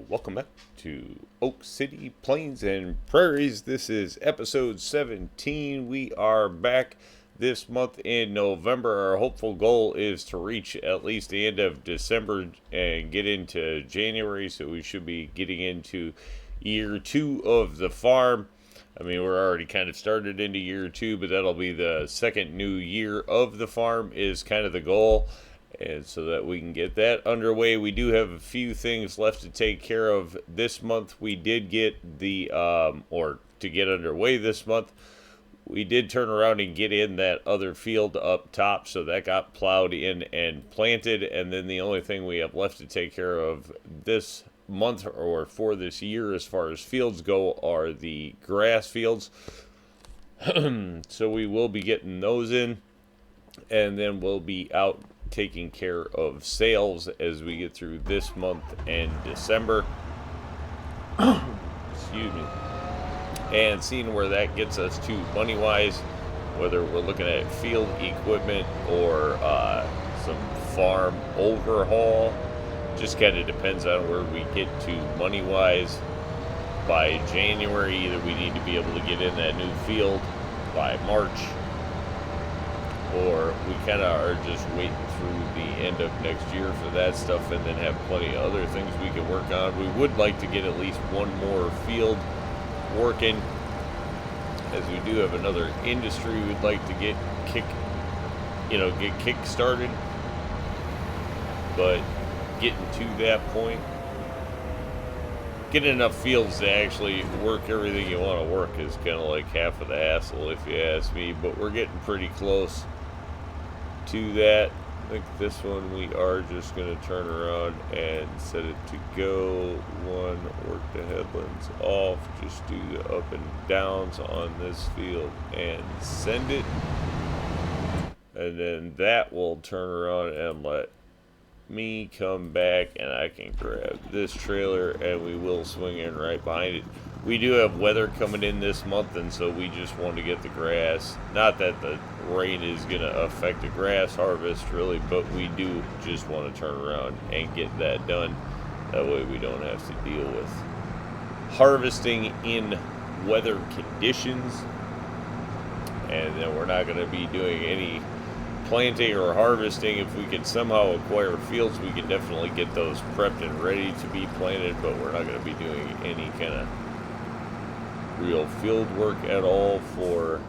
Welcome back to Oak City, Plains, and Prairies. This is episode 17. We are back this month in November. Our hopeful goal is to reach at least the end of December and get into January, so we should be getting into year two of the farm. I mean, we're already kind of started into year two, but that'll be the second new year of the farm is kind of the goal. And so that we can get that underway, we do have a few things left to take care of this month. We did get or to get underway this month, we did turn around and get in that other field up top. So that got plowed in and planted. And then the only thing we have left to take care of this month or for this year as far as fields go are the grass fields. So we will be getting those in. And then we'll be out taking care of sales as we get through this month and December. Excuse me. And seeing where that gets us to money wise, whether we're looking at field equipment or some farm overhaul, just kind of depends on where we get to money wise. By January, either we need to be able to get in that new field by March, or we kind of are just waiting through the end of next year for that stuff and then have plenty of other things we can work on. We would like to get at least one more field working, as we do have another industry we'd like to get kick started. But getting to that point, getting enough fields to actually work everything you want to work is kind of like half of the hassle, if you ask me. But we're getting pretty close to that. I think this one we are just going to turn around and set it to go. One, work the headlands off, just do the up and downs on this field and send it. And then that will turn around and let me come back and I can grab this trailer and we will swing in right behind it. We do have weather coming in this month, and so we just want to get the grass. Not that the rain is going to affect the grass harvest really, but we do just want to turn around and get that done. That way we don't have to deal with harvesting in weather conditions. And then we're not going to be doing any planting or harvesting. If we can somehow acquire fields, we can definitely get those prepped and ready to be planted, but we're not going to be doing any kind of real field work at all for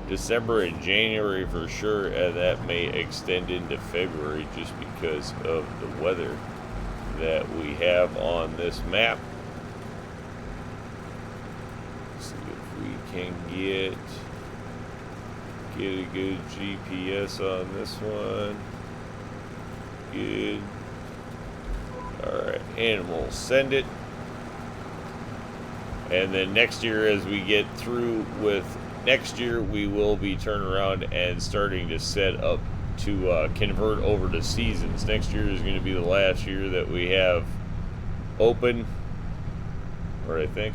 December and January for sure, and that may extend into February just because of the weather that we have on this map. Let's see if we can get a good GPS on this one. Good. Alright, and we'll send it. And then next year, as we get through with next year, we will be turning around and starting to set up to convert over to seasons. Next year is going to be the last year that we have open. Or I think.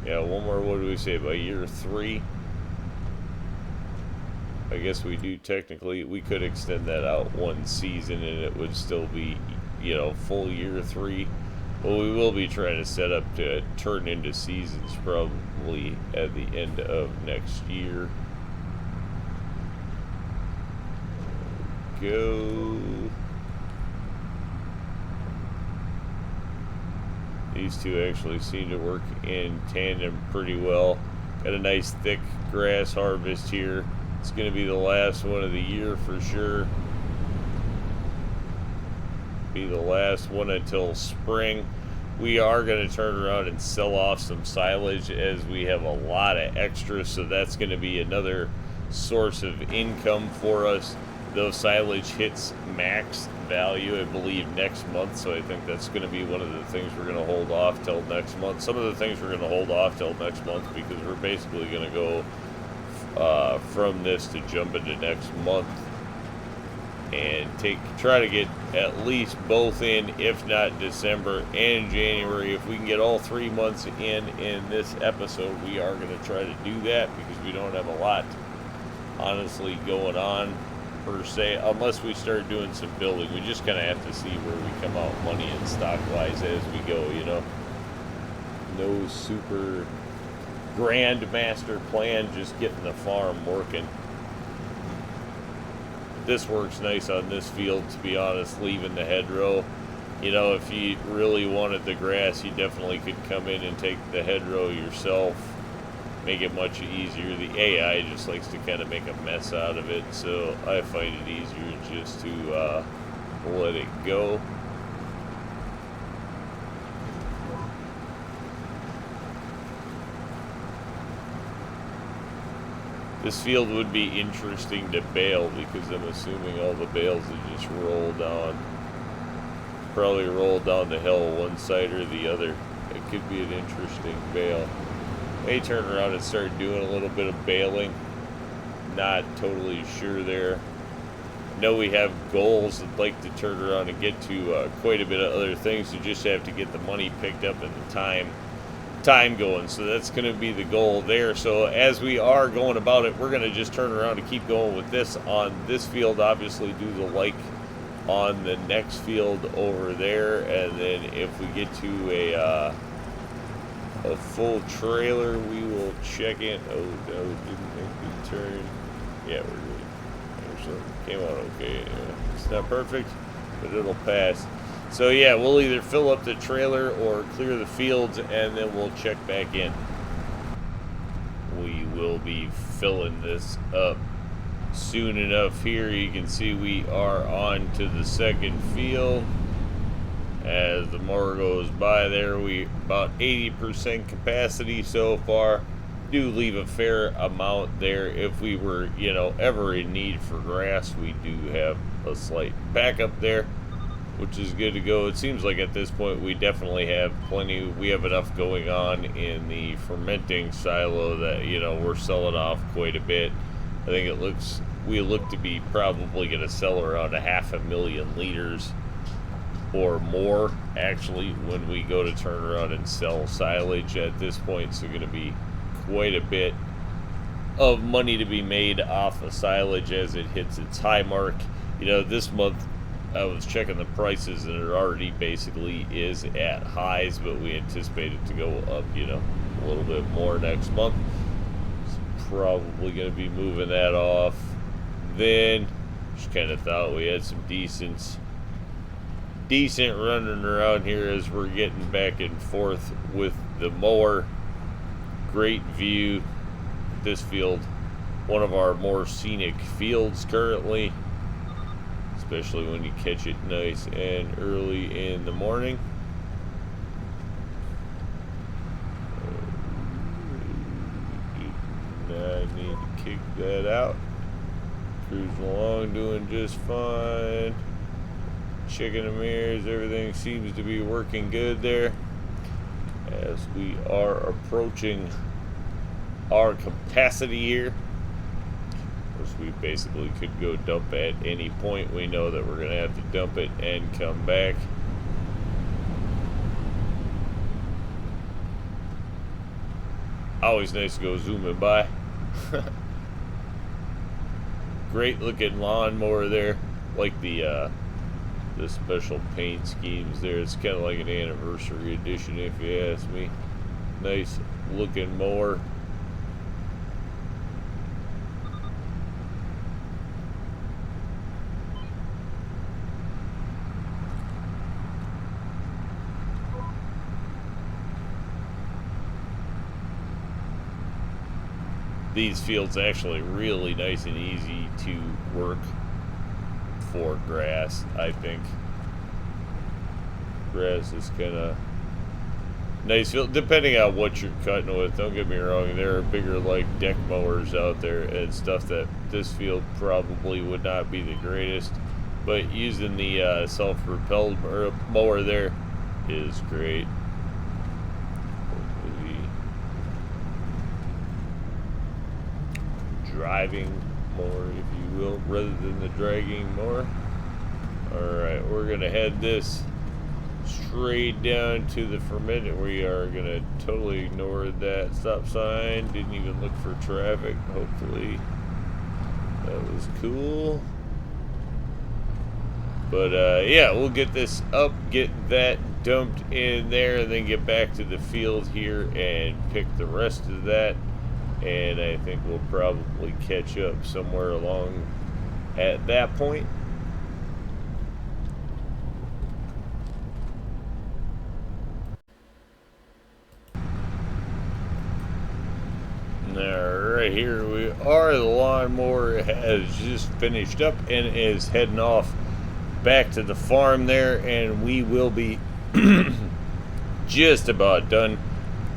Yeah, one more, what do we say, by year 3? I guess we do technically, we could extend that out one season and it would still be, full year 3. But we will be trying to set up to turn into seasons probably at the end of next year. Go. These two actually seem to work in tandem pretty well. Got a nice thick grass harvest here. It's going to be the last one of the year for sure. Be the last one until spring. We are going to turn around and sell off some silage as we have a lot of extras, so that's going to be another source of income for us. Those silage hits max value, I believe, next month, so I think that's going to be one of the things we're going to hold off till next month. Some of the things we're going to hold off till next month because we're basically going to go from this to jump into next month and try to get at least both in, if not December and January. If we can get all 3 months in this episode, we are going to try to do that because we don't have a lot honestly going on per se, unless we start doing some building. We just kind of have to see where we come out money and stock wise as we go, you know. No super grand master plan, just getting the farm working. This works nice on this field, to be honest, leaving the hedgerow. You know, if you really wanted the grass, you definitely could come in and take the hedgerow yourself, make it much easier. The AI just likes to kind of make a mess out of it, so I find it easier just to let it go. This field would be interesting to bale because I'm assuming all the bales would just roll down. Probably roll down the hill one side or the other. It could be an interesting bale. May turn around and start doing a little bit of baling. Not totally sure there. Know we have goals. I'd like to turn around and get to quite a bit of other things. You just have to get the money picked up and the time going, so that's going to be the goal there. So as we are going about it, we're going to just turn around and keep going with this on this field. Obviously do the like on the next field over there, and then if we get to a full trailer, we will check in. Oh no, didn't make the turn. Yeah, we're good. So came out okay. It's not perfect, but it'll pass. So yeah, we'll either fill up the trailer or clear the fields, and then we'll check back in. We will be filling this up soon enough here. You can see we are on to the second field. As the mower goes by there, we about 80% capacity so far. Do leave a fair amount there. If we were, you know, ever in need for grass, we do have a slight backup there, which is good to go. It seems like at this point we definitely have plenty. We have enough going on in the fermenting silo that, you know, we're selling off quite a bit. I think we look to be probably going to sell around 500,000 liters or more, actually, when we go to turn around and sell silage at this point. So going to be quite a bit of money to be made off of silage as it hits its high mark. You know, this month I was checking the prices and it already basically is at highs, but we anticipate it to go up, you know, a little bit more next month. So probably going to be moving that off. Then just kind of thought we had some decent running around here as we're getting back and forth with the mower. Great view. This field, one of our more scenic fields currently, especially when you catch it nice and early in the morning. I need to kick that out. Cruising along, doing just fine. Checking the mirrors, everything seems to be working good there. As we are approaching our capacity here, we basically could go dump at any point. We know that we're going to have to dump it and come back. Always nice to go zooming by. Great looking lawnmower there. Like the special paint schemes there. It's kind of like an anniversary edition if you ask me. Nice looking mower. These fields actually really nice and easy to work for grass. I think grass is kind of nice field, depending on what you're cutting with. Don't get me wrong, there are bigger like deck mowers out there and stuff that this field probably would not be the greatest, but using the self-propelled mower there is great. Driving mower, if you will, rather than the dragging mower. Alright, we're going to head this straight down to the ferment. We are going to totally ignore that stop sign. Didn't even look for traffic. Hopefully that was cool. But yeah, we'll get this up, get that dumped in there, and then get back to the field here and pick the rest of that. And I think we'll probably catch up somewhere along at that point. Alright, here we are. The lawnmower has just finished up and is heading off back to the farm there, and we will be just about done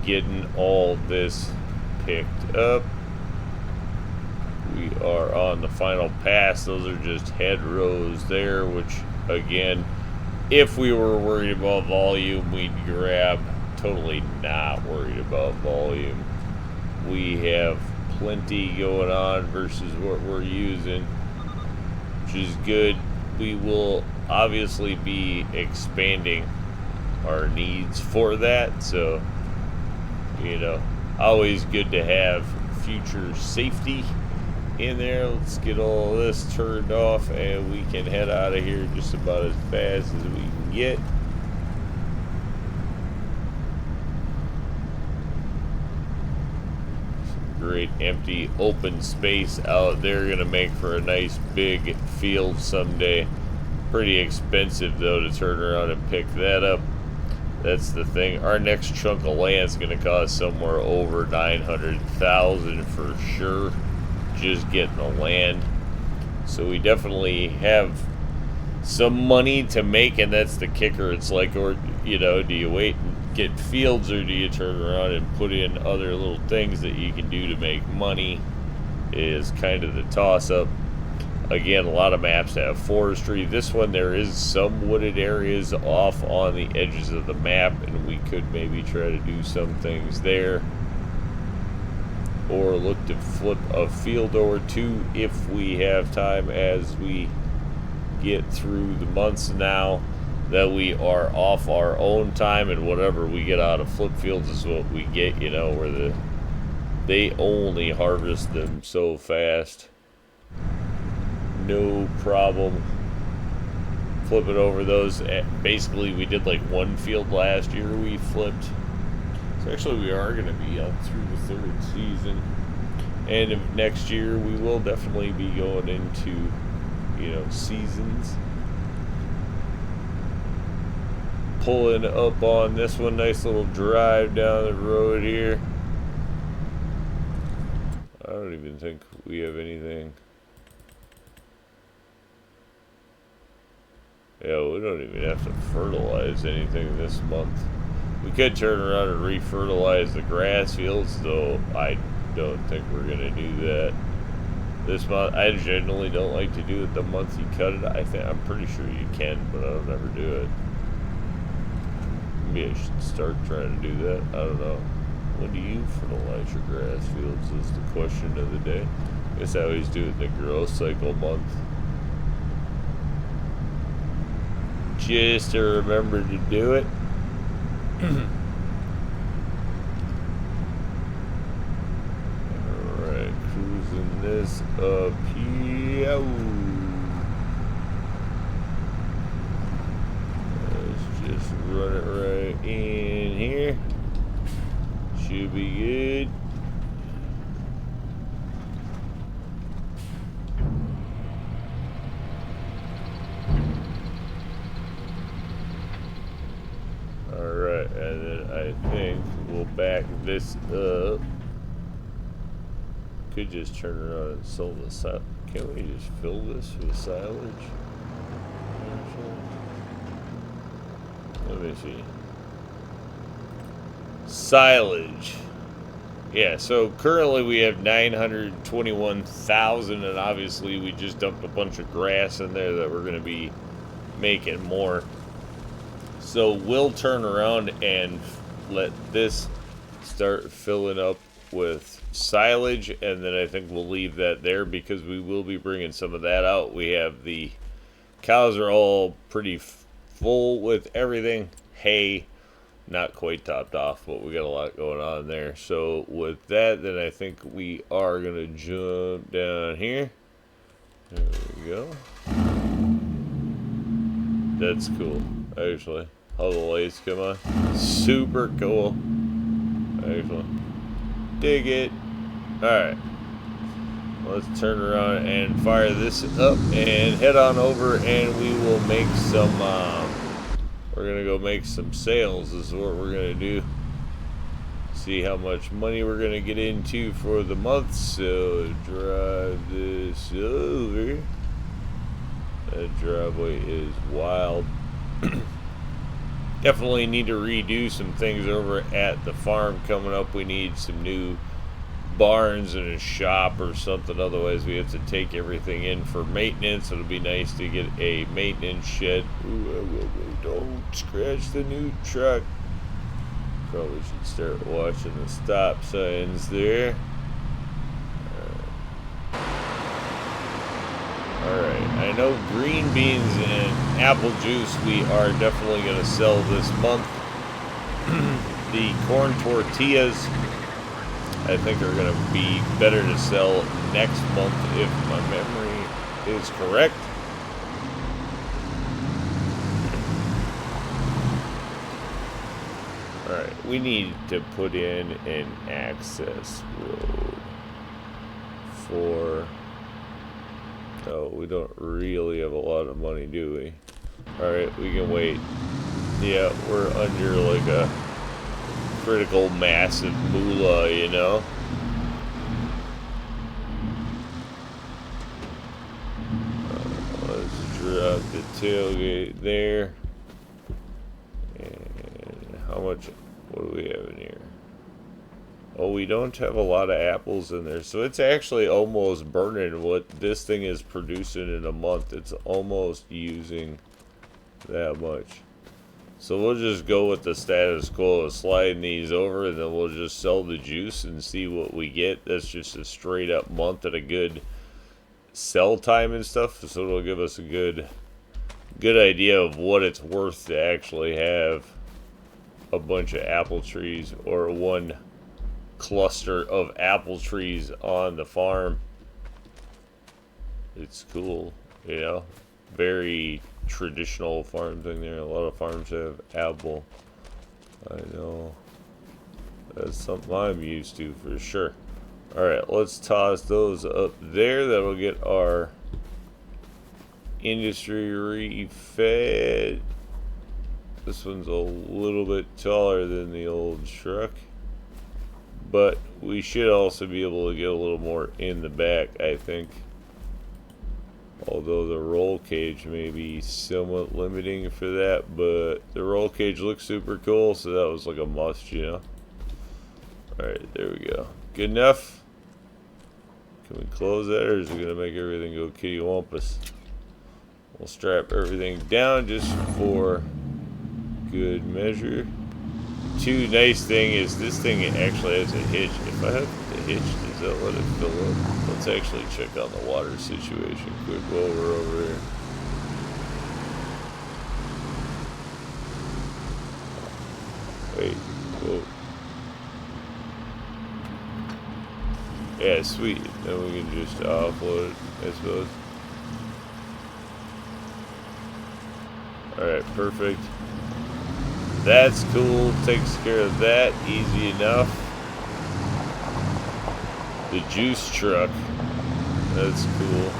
getting all this picked up. We are on the final pass. Those are just head rows there, which again, if we were worried about volume, we'd grab. Totally not worried about volume. We have plenty going on versus what we're using, which is good. We will obviously be expanding our needs for that, so you know, always good to have future safety in there. Let's get all this turned off and we can head out of here just about as fast as we can get. Great empty open space out there, gonna make for a nice big field someday. Pretty expensive though to turn around and pick that up. That's the thing. Our next chunk of land is gonna cost somewhere over 900,000 for sure, just getting the land. So we definitely have some money to make, and that's the kicker. It's like, or you know, do you wait and get fields, or do you turn around and put in other little things that you can do to make money? Is kind of the toss-up. Again, a lot of maps have forestry. This one, there is some wooded areas off on the edges of the map, and we could maybe try to do some things there, or look to flip a field or two if we have time as we get through the months now that we are off our own time, and whatever we get out of flip fields is what we get, you know, where they only harvest them so fast. No problem flipping over those. Basically, we did like one field last year we flipped. So actually we are going to be up through the third season. And if next year we will definitely be going into, you know, seasons. Pulling up on this one, nice little drive down the road here. I don't even think we have anything. Yeah, we don't even have to fertilize anything this month. We could turn around and re-fertilize the grass fields, though I don't think we're going to do that this month. I generally don't like to do it the month you cut it. I'm pretty sure you can, but I don't ever do it. Maybe I should start trying to do that. I don't know. When do you fertilize your grass fields is the question of the day. I guess I always do it in the growth cycle month. Just to remember to do it. Alright, cruising this up here. Let's just run it right in here. Should be good. Alright, and then I think we'll back this up. Could just turn around and sell the silage. Can't we just fill this with silage? Let me see. Silage. Yeah, so currently we have 921,000, and obviously we just dumped a bunch of grass in there that we're going to be making more. So we'll turn around and let this start filling up with silage, and then I think we'll leave that there because we will be bringing some of that out. We have the cows are all pretty full with everything. Hay, not quite topped off, but we got a lot going on there. So with that, then I think we are going to jump down here. There we go. That's cool, actually. How the lights come on. Super cool. Actually. Dig it. Alright. Let's turn around and fire this up and head on over, and we will make some, we're going to go make some sales is what we're going to do. See how much money we're going to get into for the month. So drive this over. That driveway is wild. Definitely need to redo some things over at the farm coming up. We need some new barns and a shop or something. Otherwise we have to take everything in for maintenance. It'll be nice to get a maintenance shed. Ooh, don't scratch the new truck. Probably should start watching the stop signs there. Alright, I know green beans and apple juice we are definitely going to sell this month. The corn tortillas I think are going to be better to sell next month if my memory is correct. Alright, we need to put in an access road for... Oh, we don't really have a lot of money, do we? Alright, we can wait. Yeah, we're under like a critical massive moolah, you know? Let's drop the tailgate there. And how much, what do we have in here? Oh, we don't have a lot of apples in there. So it's actually almost burning what this thing is producing in a month. It's almost using that much. So we'll just go with the status quo of sliding these over, and then we'll just sell the juice and see what we get. That's just a straight up month at a good sell time and stuff. So it'll give us a good idea of what it's worth to actually have a bunch of apple trees or one cluster of apple trees on the farm. It's cool, you know, very traditional farm thing there. A lot of farms have apple. I know that's something I'm used to for sure. Alright, let's toss those up there. That'll get our industry refed. This one's a little bit taller than the old truck, but we should also be able to get a little more in the back, I think. Although the roll cage may be somewhat limiting for that, but the roll cage looks super cool, so that was like a must, you know. Alright, there we go. Good enough? Can we close that, or is it going to make everything go kitty wampus? We'll strap everything down just for good measure. Two nice thing is this thing actually has a hitch. If I have the hitch, does that let it fill up? Let's actually check on the water situation quick while we're over here. Wait, whoa. Yeah, sweet. Then we can just offload it, I suppose. Alright, perfect. That's cool. Takes care of that. Easy enough. The juice truck. That's cool.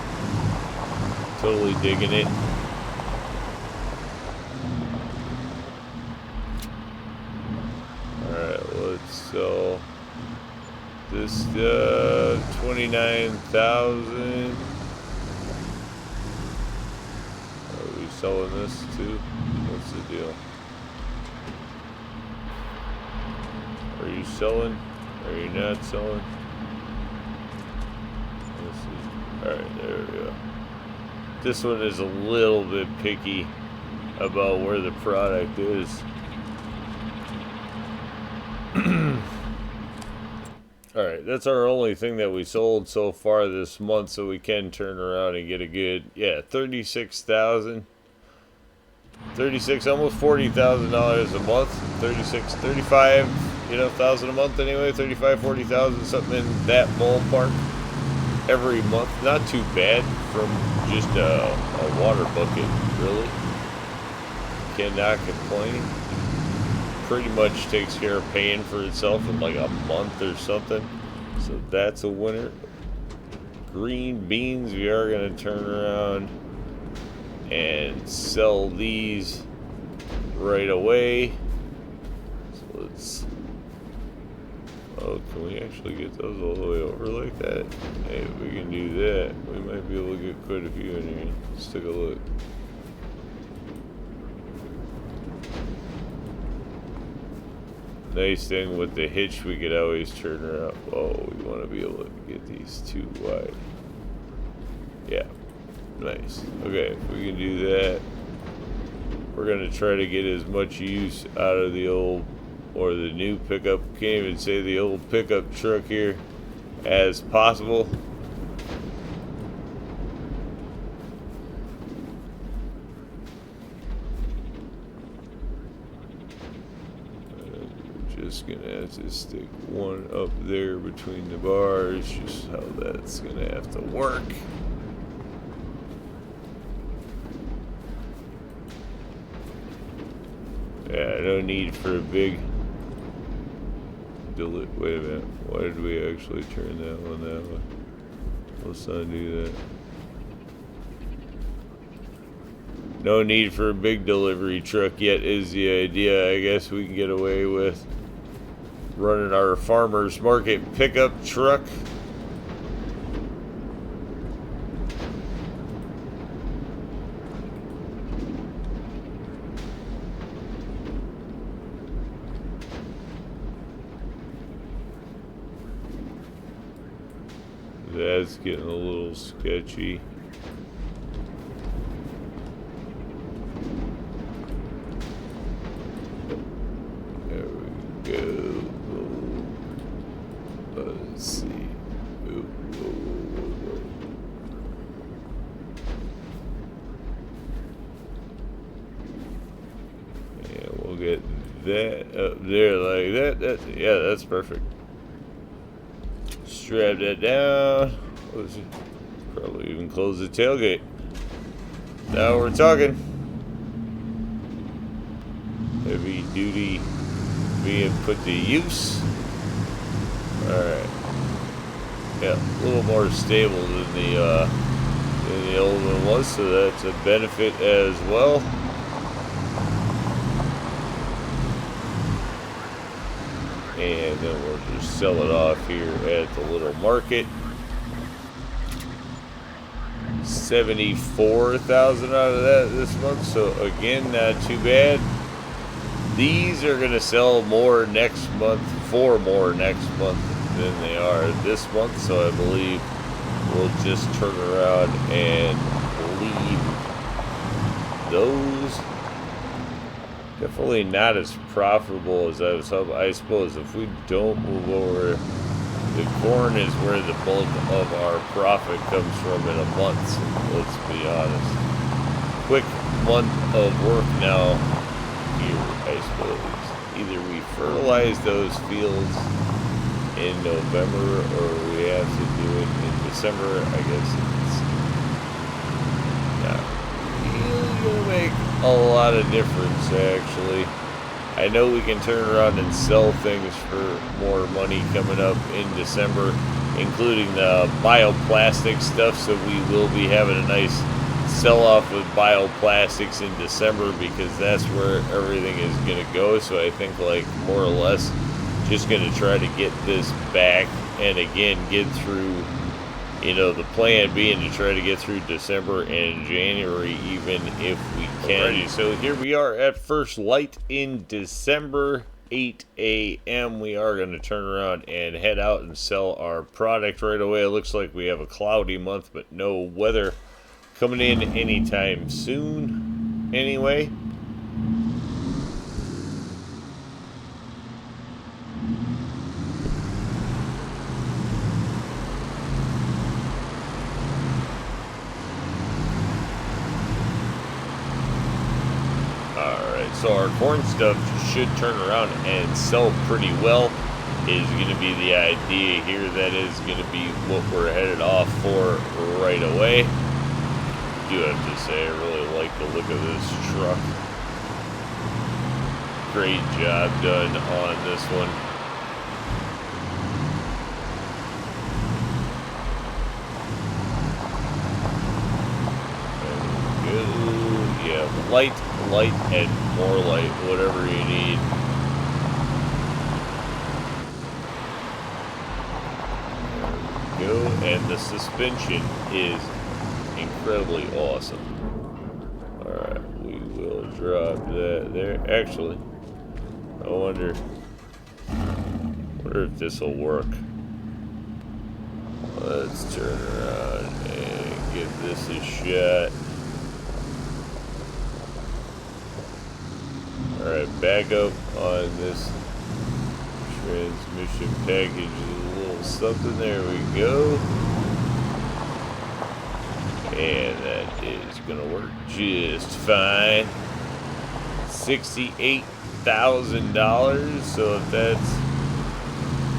Totally digging it. Alright, let's sell this 29,000. Are we selling this too? What's the deal? Are you selling? Are you not selling? Alright, there we go. This one is a little bit picky about where the product is. Alright, that's our only thing that we sold so far this month, so we can turn around and get a good, yeah, 36,000. 36, almost $40,000 a month. 36, 35, you know, thousand a month anyway. 35, 40,000, something in that ballpark every month. Not too bad from just a water bucket, really. cannot complain. Pretty much takes care of paying for itself in like a month or something. So that's a winner. Green beans, we are going to turn around and sell these right away. So let's... Oh, can we actually get those all the way over like that? Hey, if we can do that, we might be able to get quite a few in here. Let's take a look. Nice thing with the hitch, we could always turn around. Oh, we want to be able to get these too wide. Yeah, nice. Okay, if we can do that, we're going to try to get as much use out of the old, or the new pickup, can't even say the old pickup truck here, as possible. Just gonna have to stick one up there between the bars, just how that's gonna have to work. Yeah, no need for a big wait a minute, why did we actually turn that one that way? Let's not do that. No need for a big delivery truck yet is the idea. I guess we can get away with running our farmers market pickup truck. That's getting a little sketchy. There we go. Let's see. Ooh, whoa, whoa, whoa. Yeah, we'll get that up there like that. Yeah, that's perfect. Strap that down. Probably even close the tailgate. Now we're talking. Heavy duty being put to use. Alright. Yeah, a little more stable than the old one was, so that's a benefit as well. And then we'll just sell it off here at the little market. 74,000 out of that this month, so again, not too bad. These are going to sell more next month, for more next month than they are this month, so I believe we'll just turn around and leave those. Definitely not as profitable as I was hoping. I suppose if we don't move over, the corn is where the bulk of our profit comes from in a month, so let's be honest. Quick month of work now here, I suppose. Either we fertilize those fields in November or we have to do it in December. I guess it's not really going to make a lot of difference, actually. I know we can turn around and sell things for more money coming up in December, including the bioplastic stuff, so we will be having a nice sell-off of bioplastics in December because that's where everything is going to go. So I think, like, more or less just going to try to get this back and again get through, you know, the plan being to try to get through December and January even if we can. Alrighty, so here we are at first light in December, 8 a.m. We are going to turn around and head out and sell our product right away. It looks like we have a cloudy month, but no weather coming in anytime soon anyway. So our corn stuff should turn around and sell pretty well, is going to be the idea here. That is going to be what we're headed off for right away. I do have to say, I really like the look of this truck. great job done on this one. Yeah, light, and more light, whatever you need. There we go, and the suspension is incredibly awesome. Alright, we will drop that there. Actually, I wonder if this will work. Let's turn around and give this a shot. Alright, back up on this transmission package. A little something. There we go. And that is going to work just fine. $68,000. So if that's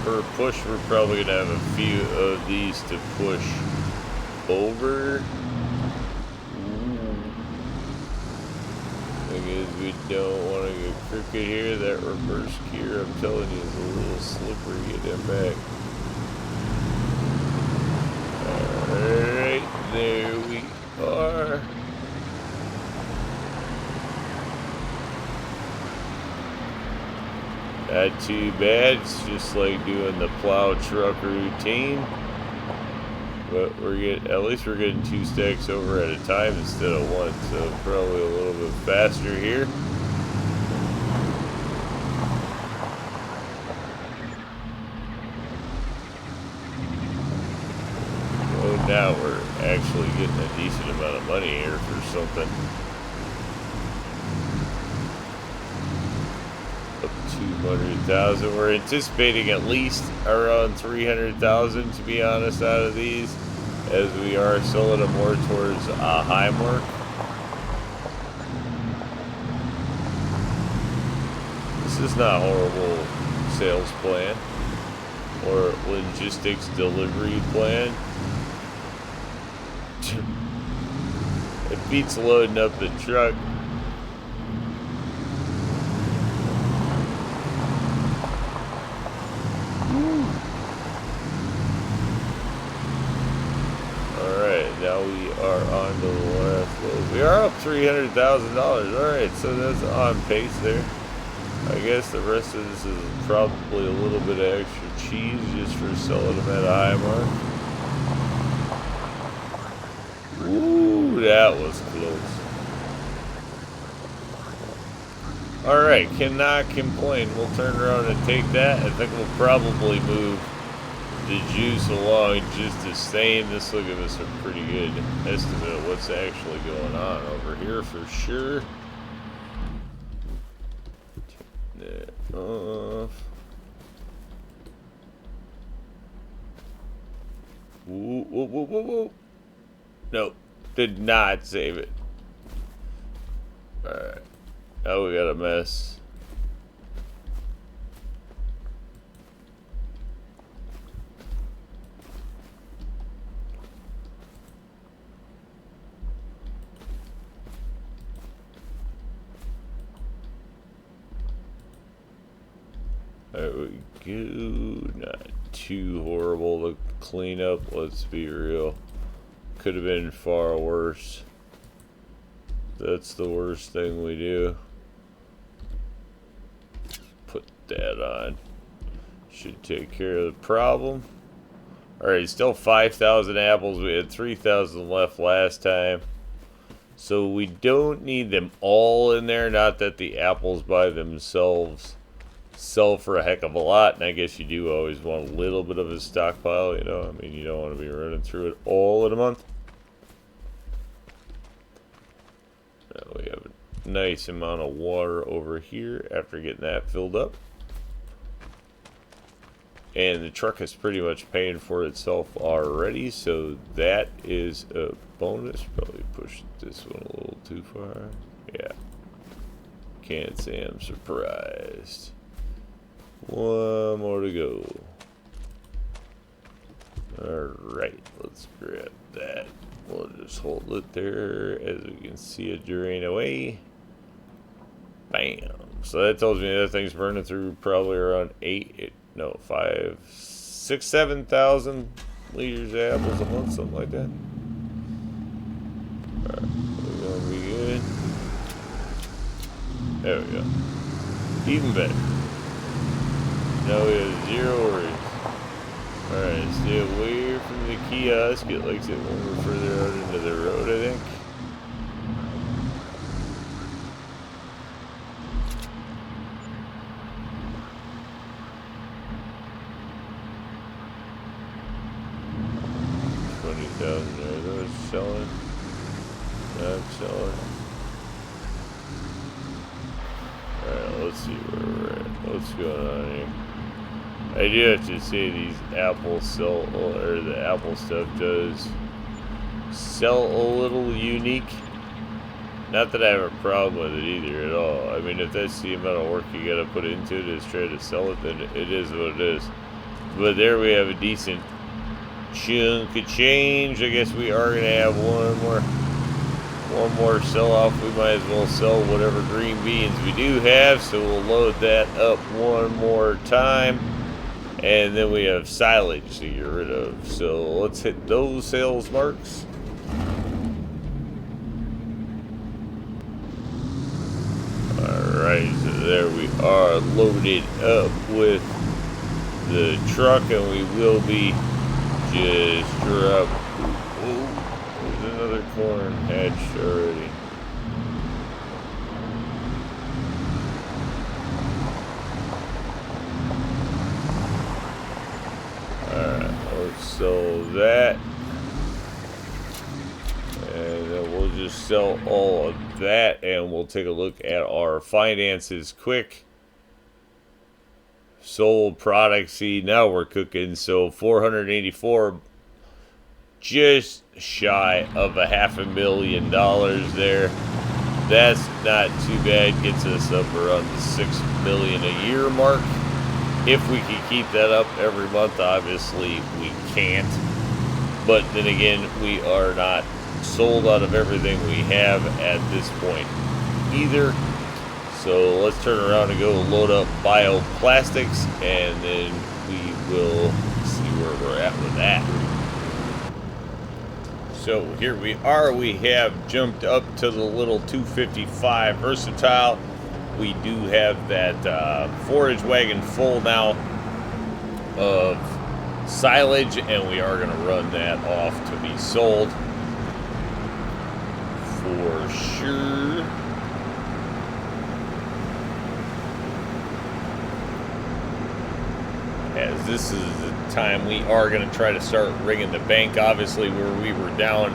per push, we're probably going to have a few of these to push over. We don't want to get crooked here. That reverse gear, I'm telling you, is a little slippery. Get them back. Alright, there we are. Not too bad. It's just like doing the plow truck routine. But at least we're getting 2 stacks over at a time instead of 1, so probably a little bit faster here. Oh, now we're actually getting a decent amount of money here for something. Up 200,000. We're anticipating at least around 300,000, to be honest, out of these, as we are selling them more towards a high mark. This is not a horrible sales plan or logistics delivery plan. It beats loading up the truck. Now we are on to the last load. We are up $300,000. Alright, so that's on pace there. I guess the rest of this is probably a little bit of extra cheese just for selling them at a high mark. Ooh, that was close. Alright, cannot complain. We'll turn around and take that. I think we'll probably move the juice along just the same. This will give us a pretty good estimate of what's actually going on over here for sure. Turn that off. Whoa, whoa, whoa, whoa, whoa. Nope, did not save it. Alright, now we got a mess. There we go. Not too horrible to clean up, let's be real. Could have been far worse. That's the worst thing we do. Put that on. Should take care of the problem. Alright, still 5,000 apples. We had 3,000 left last time. So we don't need them all in there. Not that the apples by themselves sell for a heck of a lot, and I guess you do always want a little bit of a stockpile, you know. I mean, you don't want to be running through it all in a month. Now we have a nice amount of water over here after getting that filled up. And the truck is pretty much paying for itself already, so that is a bonus. Probably pushed this one a little too far. Yeah. Can't say I'm surprised. One more to go. Alright, let's grab that. We'll just hold it there as we can see it drain away. Bam. So that tells me that thing's burning through probably around 7,000 liters of apples a month, something like that. Alright, we're gonna be good. There we go. Even better. Now we have 0 worries. Alright, stay away from the kiosk. It likes it when we're further out into the road, I think. $20,000. Are those selling? Not selling. Alright, let's see where we're at. What's going on here? I do have to say these Apple the Apple stuff does sell a little unique. Not that I have a problem with it either at all. I mean, if that's the amount of work you gotta put into it is try to sell it, then it is what it is. But there we have a decent chunk of change. I guess we are gonna have one more sell off. We might as well sell whatever green beans we do have, so we'll load that up one more time. And then we have silage to get rid of. So let's hit those sales marks. Alright, so there we are, loaded up with the truck, and we will be just drop. Oh, there's another corn hatched already. So that, and then we'll just sell all of that, and we'll take a look at our finances quick. Sold products, see, now we're cooking. So 484, just shy of $500,000 there. That's not too bad, gets us up around the $6 million a year mark. If we can keep that up every month, obviously we can't. But then again, we are not sold out of everything we have at this point either. So let's turn around and go load up bioplastics, and then we will see where we're at with that. So here we are. We have jumped up to the little 255 Versatile. We do have that forage wagon full now of silage, and we are going to run that off to be sold for sure. As this is the time we are going to try to start rigging the bank. Obviously, where we were down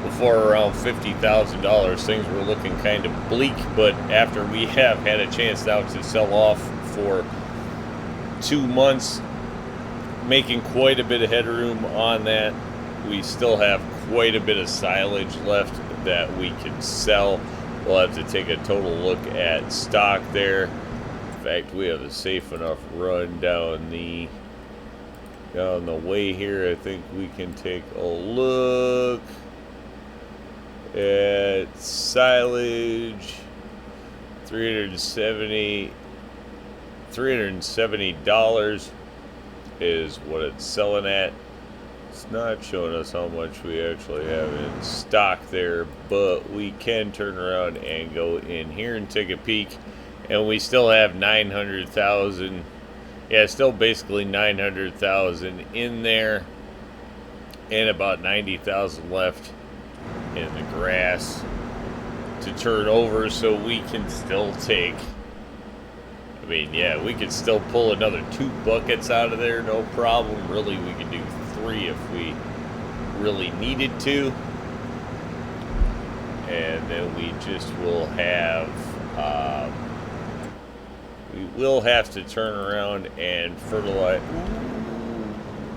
before around $50,000, things were looking kind of bleak, but after we have had a chance now to sell off for 2 months, making quite a bit of headroom on that, we still have quite a bit of silage left that we can sell. We'll have to take a total look at stock there. In fact, we have a safe enough run down the way here. I think we can take a look at silage. $370 is what it's selling at. It's not showing us how much we actually have in stock there, but we can turn around and go in here and take a peek, and we still have 900,000. Yeah, still basically 900,000 in there, and about 90,000 left in the grass to turn over, so we can still take, I mean, yeah, we could still pull another 2 buckets out of there, no problem. Really, we could do 3 if we really needed to. And then we just will have, we will have to turn around and fertilize.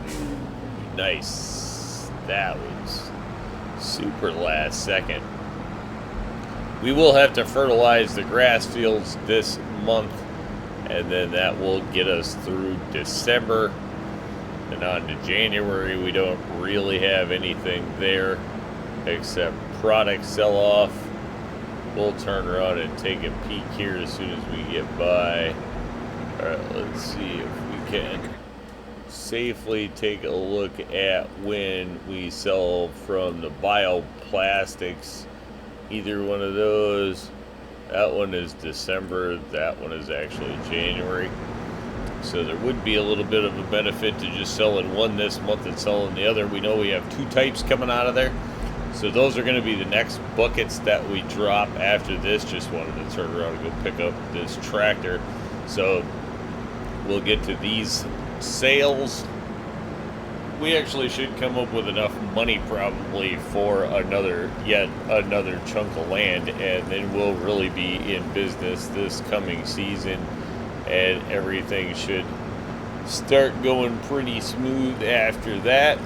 Ooh, nice. That was super last second. We will have to fertilize the grass fields this month, and then that will get us through December. And on to January, we don't really have anything there except product sell-off. we'll turn around and take a peek here as soon as we get by. Alright, let's see if we can safely take a look at when we sell from the bioplastics. Either one of those. That one is December, that one is actually January. So there would be a little bit of a benefit to just selling one this month and selling the other. We know we have 2 types coming out of there. So those are going to be the next buckets that we drop after this. Just wanted to turn around and go pick up this tractor. So we'll get to these sales. We actually should come up with enough money probably for yet another chunk of land, and then we'll really be in business this coming season, and everything should start going pretty smooth after that.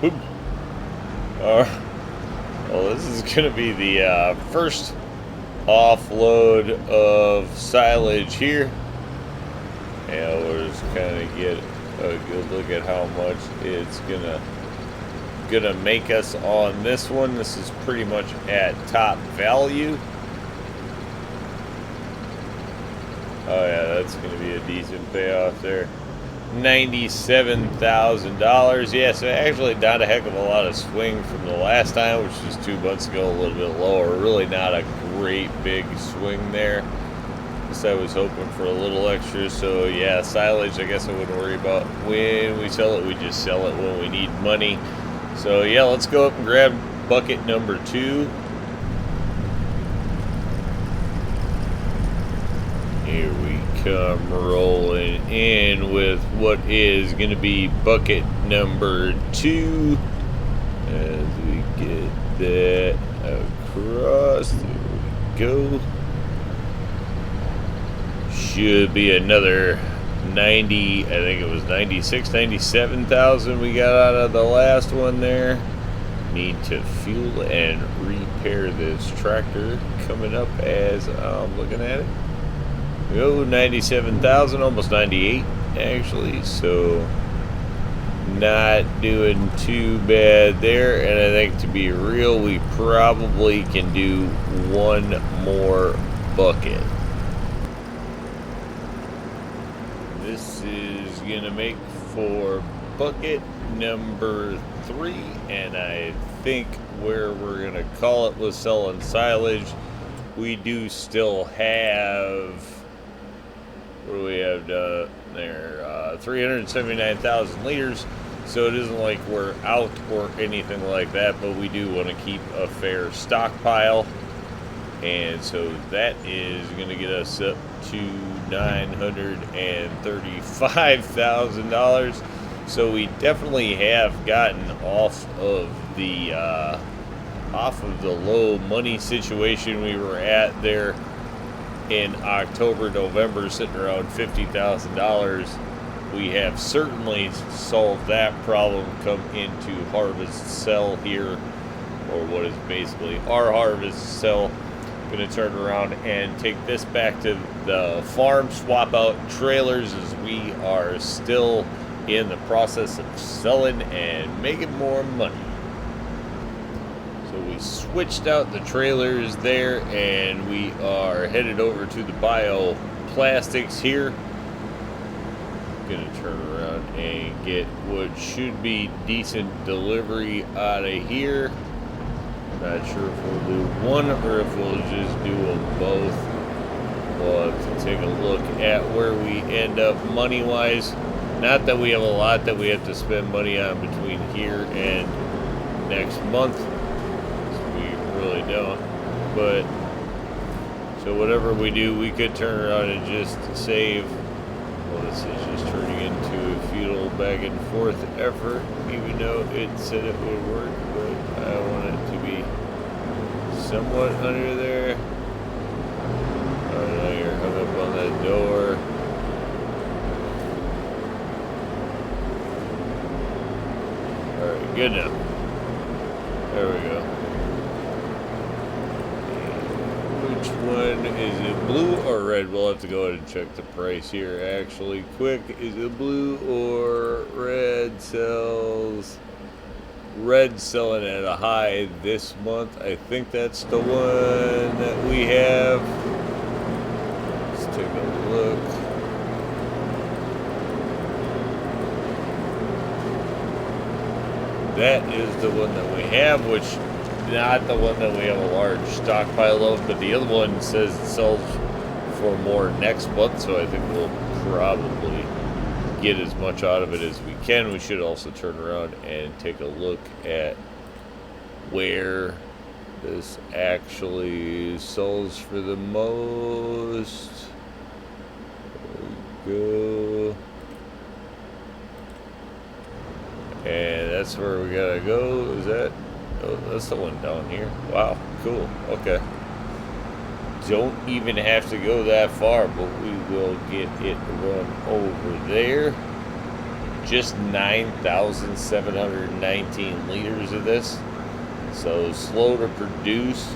Oop. Well, this is going to be the first offload of silage here, and we'll just kind of get a good look at how much it's gonna make us on this one. This is pretty much at top value. Oh yeah, that's gonna be a decent payoff there. $97,000. Yeah, so actually not a heck of a lot of swing from the last time, which was 2 months ago, a little bit lower. Really not a great big swing there. Guess I was hoping for a little extra. So yeah, silage, I guess I wouldn't worry about when we sell it. We just sell it when we need money. So yeah, let's go up and grab bucket number 2. Here we come rolling in with what is going to be bucket number 2 as we get that across. There we go. Should be another 90, I think it was 96, 97,000 we got out of the last one there. Need to fuel and repair this tractor coming up as I'm looking at it. Go 97,000, almost 98 actually, so not doing too bad there. And I think, to be real, we probably can do one more bucket. This is gonna make for bucket number 3, and I think where we're gonna call it was selling silage. We do still have, what do we have there? 379,000 liters. So it isn't like we're out or anything like that, but we do want to keep a fair stockpile. And so that is going to get us up to $935,000. So we definitely have gotten off of the low money situation we were at there in October, November, sitting around $50,000. We have certainly solved that problem come into harvest sell here, or what is basically our harvest sell. Going to turn around and take this back to the farm, swap out trailers, as we are still in the process of selling and making more money. So we switched out the trailers there, and we are headed over to the bioplastics here. Gonna turn around and get what should be decent delivery out of here. Not sure if we'll do one or if we'll just do them both. We'll have to take a look at where we end up money wise. Not that we have a lot that we have to spend money on between here and next month. We really don't. But so whatever we do, we could turn around and just save. Well, this is just turning into a futile back and forth effort, even though it said it would work, but I want it to be somewhat under there. Oh no, you're hung up on that door. Alright, good enough. There we go. Which one, is it blue or red? We'll have to go ahead and check the price here actually quick. Is it blue or red? Sells red, selling at a high this month. I think that's the one that we have. Let's take a look. That is the one that we have, which not the one that we have a large stockpile of, but the other one says it sells for more next month, so I think we'll probably get as much out of it as we can. We should also turn around and take a look at where this actually sells for the most. There we go. And that's where we gotta go. Is that? Oh, that's the one down here. Wow, cool. Okay. Don't even have to go that far, but we will get it run over there. Just 9,719 liters of this. So slow to produce,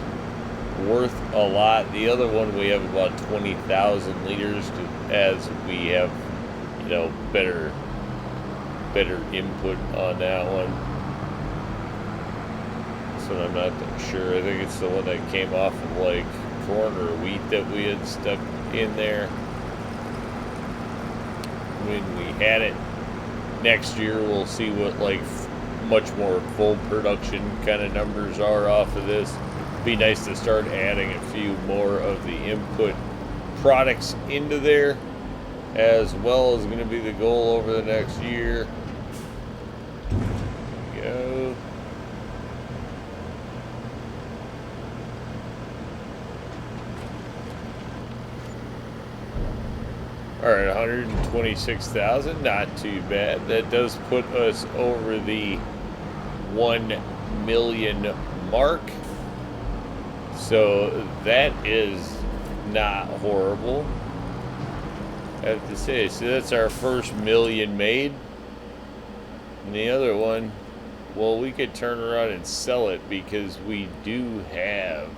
worth a lot. The other one we have about 20,000 liters as we have, you know, better input on that one. So I'm not sure. I think it's the one that came off of like corn or wheat that we had stuck in there when we had it. Next year we'll see what like much more full production kind of numbers are off of this. Be nice to start adding a few more of the input products into there, as well as going to be the goal over the next year. Go. All right, 126,000, not too bad. That does put us over the 1 million mark. So that is not horrible, I have to say. So that's our first million made. And the other one, well, we could turn around and sell it because we do have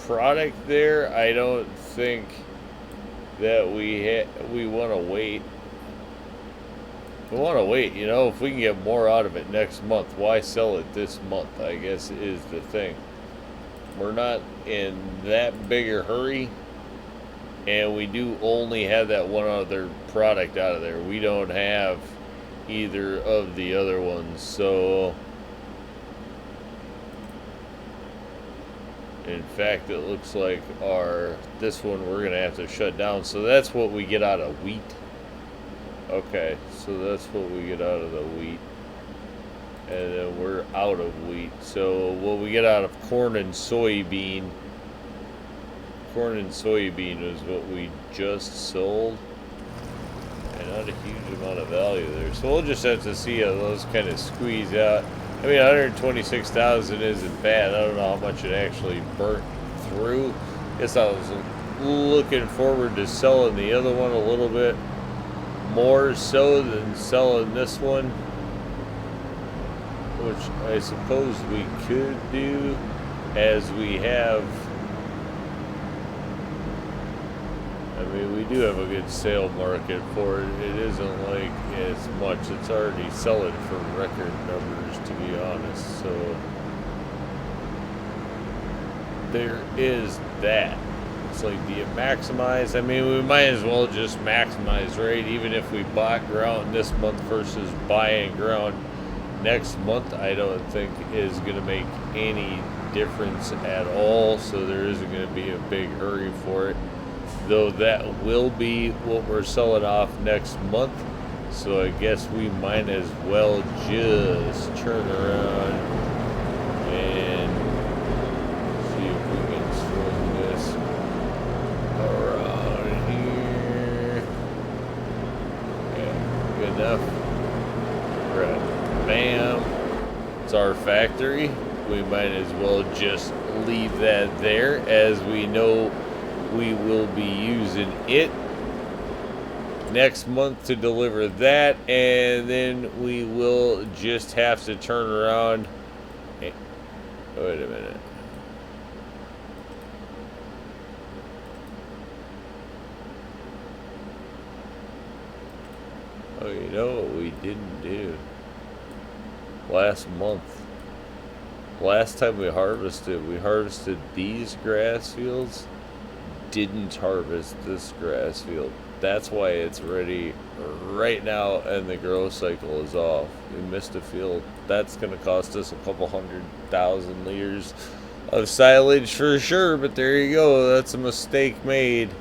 product there. I don't think that we want to wait. We want to wait, you know, if we can get more out of it next month, why sell it this month, I guess is the thing. We're not in that big a hurry, and we do only have that one other product out of there. We don't have either of the other ones, so in fact it looks like this one we're gonna have to shut down. So that's what we get out of wheat. Okay, so that's what we get out of the wheat, and then we're out of wheat. So what we get out of corn and soybean is what we just sold, and not a huge amount of value there. So we'll just have to see how those kind of squeeze out. I mean, 126,000 isn't bad. I don't know how much it actually burnt through. Guess I was looking forward to selling the other one a little bit more so than selling this one, which I suppose we could do, as we have. I mean, we do have a good sale market for it. It isn't like as much. It's already selling for record numbers, to be honest. So there is that. It's like, do you maximize? I mean, we might as well just maximize, right? Even if we bought ground this month versus buying ground next month, I don't think is going to make any difference at all. So there isn't going to be a big hurry for it, though that will be what we're selling off next month. So I guess we might as well just turn around and see if we can swing this around here. Yeah, good enough. Right. Bam. It's our factory. We might as well just leave that there, as we know we will be using it next month to deliver that, and then we will just have to turn around. Wait a minute. Oh, you know what we didn't do? Last month. Last time we harvested these grass fields. Didn't harvest this grass field. That's why it's ready right now and the growth cycle is off. We missed a field. That's going to cost us a couple 100,000 liters of silage for sure, but there you go. That's a mistake made.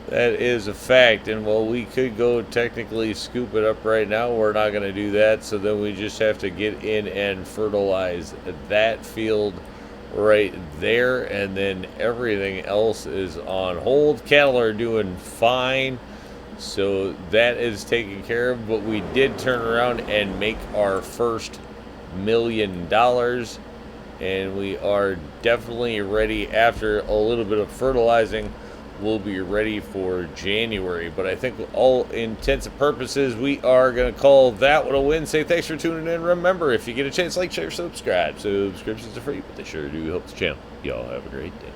That is a fact, and while we could go technically scoop it up right now, we're not going to do that, so then we just have to get in and fertilize that field right there, and then everything else is on hold. Cattle are doing fine, so that is taken care of, but we did turn around and make our first $1 million, and we are definitely ready. After a little bit of fertilizing, we'll be ready for January. But I think all intents and purposes, we are going to call that one a win. Say thanks for tuning in. Remember, if you get a chance, like, share, subscribe. Subscriptions are free, but they sure do help the channel. Y'all have a great day.